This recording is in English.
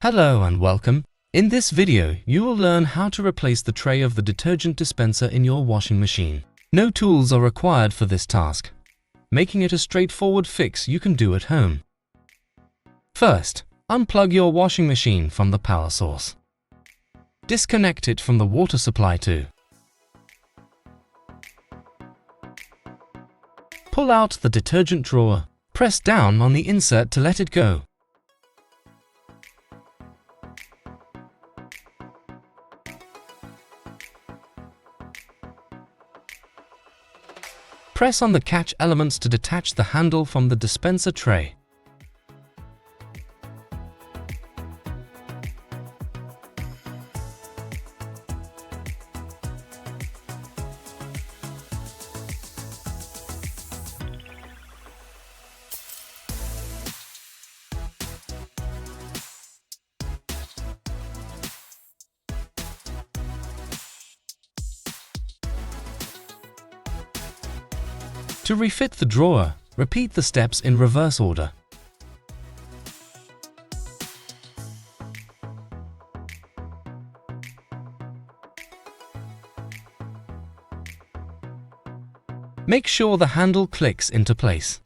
Hello and welcome. In this video, you will learn how to replace the tray of the detergent dispenser in your washing machine. No tools are required for this task, making it a straightforward fix you can do at home. First, unplug your washing machine from the power source. Disconnect it from the water supply too. Pull out the detergent drawer. Press down on the insert to let it go. Press on the catch elements to detach the handle from the dispenser tray. To refit the drawer, repeat the steps in reverse order. Make sure the handle clicks into place.